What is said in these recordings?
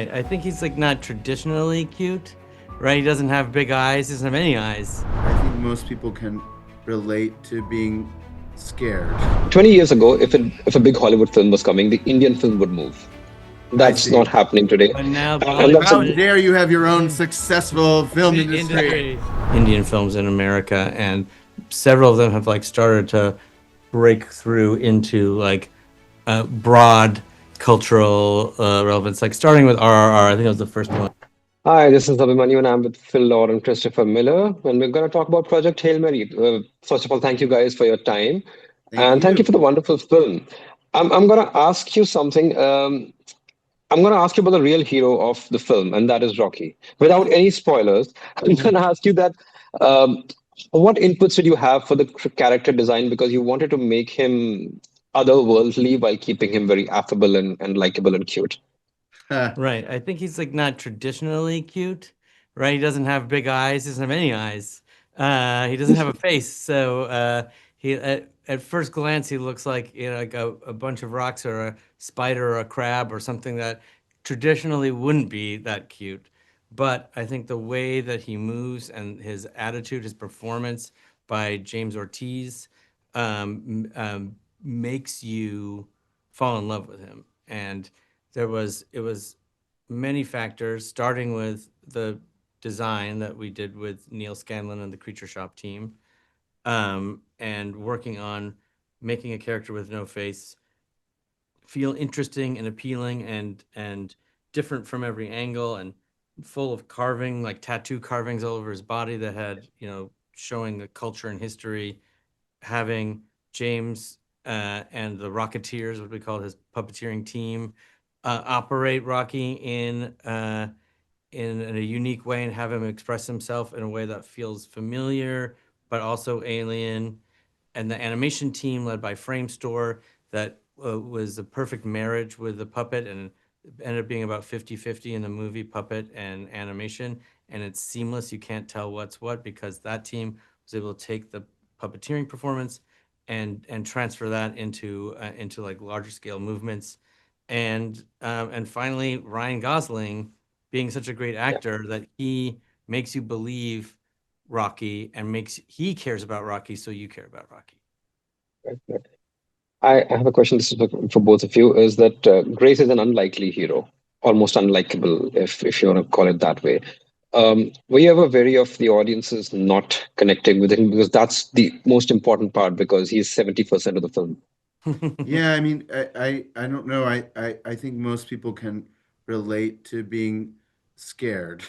I think he's like not traditionally cute, right? He doesn't have big eyes. He doesn't have any eyes. I think most people can relate to being scared. 20 years ago, if a big Hollywood film was coming, the Indian film would move. I That's not see. happening today. But now And that's How a, Bollywood dare you have your own successful film industry? industry, Indian films in America, and several of them have like started to break through into like broad cultural relevance. Like starting with RRR, I think it was the first one. Hi, this is Abhimanyu, and I'm with Phil Lord and Christopher Miller, and we're going to talk about Project Hail Mary. First of all, thank you guys for your time, Thank and thank you you. for the wonderful film. I'm going to ask you something. I'm going to ask you about the real hero of the film, and that is Rocky. Without any spoilers, I'm going to ask you that um, what inputs did you have for the character design because you wanted to make him otherworldly while keeping him very affable and likable and cute? Right. I think he's like not traditionally cute, right? He doesn't have big eyes. He doesn't have any eyes. He doesn't have a face. So he at first glance he looks like like a bunch of rocks or a spider or a crab or something that traditionally wouldn't be that cute. But I think the way that he moves and his attitude, his performance by James Ortiz, makes you fall in love with him. And it was many factors, starting with the design that we did with Neil Scanlon and the Creature Shop team, and working on making a character with no face feel interesting and appealing and different from every angle and full of carving, like tattoo carvings all over his body that had showing the culture and history. Having James and the Rocketeers, what we call his puppeteering team, operate Rocky in a unique way and have him express himself in a way that feels familiar but also alien. And the animation team led by Framestore that was a perfect marriage with the puppet and ended up being about 50-50 in the movie puppet and animation, and it's seamless. You can't tell what's what because that team was able to take the puppeteering performance and transfer that into like larger scale movements. And finally Ryan Gosling being such a great Yeah. actor that he makes you believe Rocky and makes he cares about Rocky, so you care about Rocky. Right, right. I have a question. This is for both of you. Is that Grace is an unlikely hero, almost unlikable, if you want to call it that way. Were you ever wary of the audiences not connecting with him because that's the most important part because he's 70% of the film. Yeah, I mean, I don't know. I think most people can relate to being scared.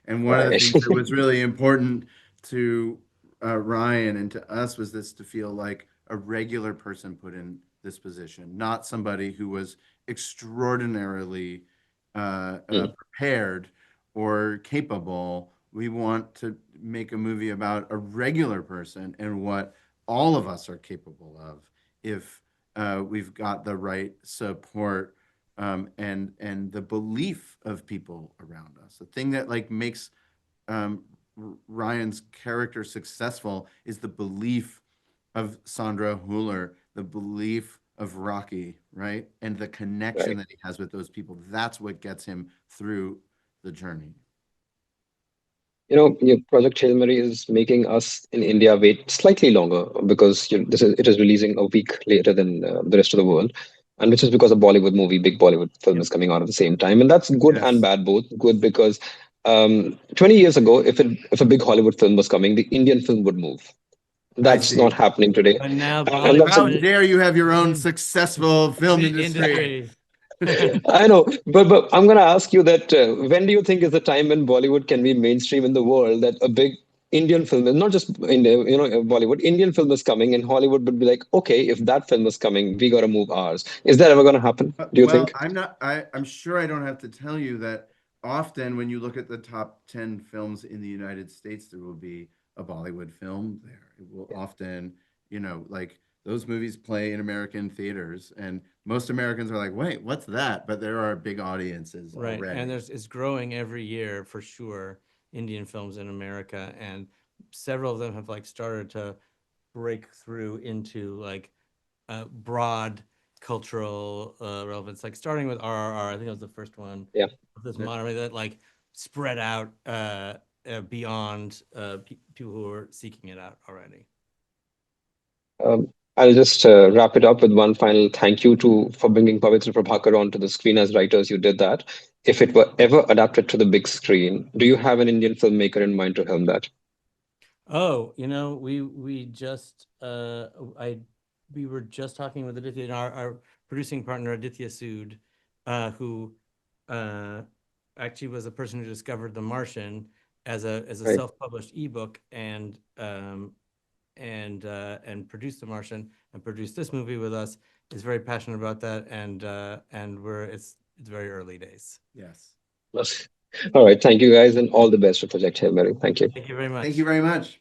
And one of the Right. things that was really important to Ryan and to us was this to feel like a regular person put in this position, not somebody who was extraordinarily Mm, prepared or capable. We want to make a movie about a regular person and what all of us are capable of if we've got the right support and the belief of people around us. The thing that like makes um, Ryan's character successful is the belief of Sandra Hüller, the belief of Rocky, right, and the connection right. that he has with those people. That's what gets him through the journey. Your Project Hail Mary is making us in India wait slightly longer because it is releasing a week later than the rest of the world, and which is because a Bollywood movie, big Bollywood film, Yep. is coming out at the same time, and that's good and Yes. bad both. Good because 20 years ago, if a big Hollywood film was coming, the Indian film would move. I That's not see. happening today, But now and that's a How Bollywood dare you have your own successful film industry? industry. I know, but I'm going to ask you that when do you think is the time when Bollywood can be mainstream in the world that a big Indian film, and not just India, Bollywood, Indian film is coming, and Hollywood would be like, okay, if that film is coming, we got to move ours. Is that ever going to happen? Do you Well, think? I'm not. I'm sure I don't have to tell you that often when you look at the top 10 films in the United States, there will be a Bollywood film there. It will often, like those movies play in American theaters, and most Americans are like, "Wait, what's that?" But there are big audiences Right. And already. it's growing every year for sure, Indian films in America. And several of them have like started to break through into like broad cultural relevance, like starting with RRR. I think it was the first one. Yeah. This Yeah. modern that like spread out beyond people who are seeking it out already. I'll just wrap it up with one final thank you to for bringing Pavitra Prabhakar onto the screen as writers. You did that. If it were ever adapted to the big screen, do you have an Indian filmmaker in mind to helm that? Oh, we just I we were just talking with Aditya, and our producing partner Aditya Sood, who uh, actually was the person who discovered The Martian as a Right. self-published ebook, and produced The Martian and produced this movie with us. Is very passionate about that, and it's very early days. Yes. All right. Thank you guys, and all the best for Project Hail Mary. Thank you. Thank you very much. Thank you very much.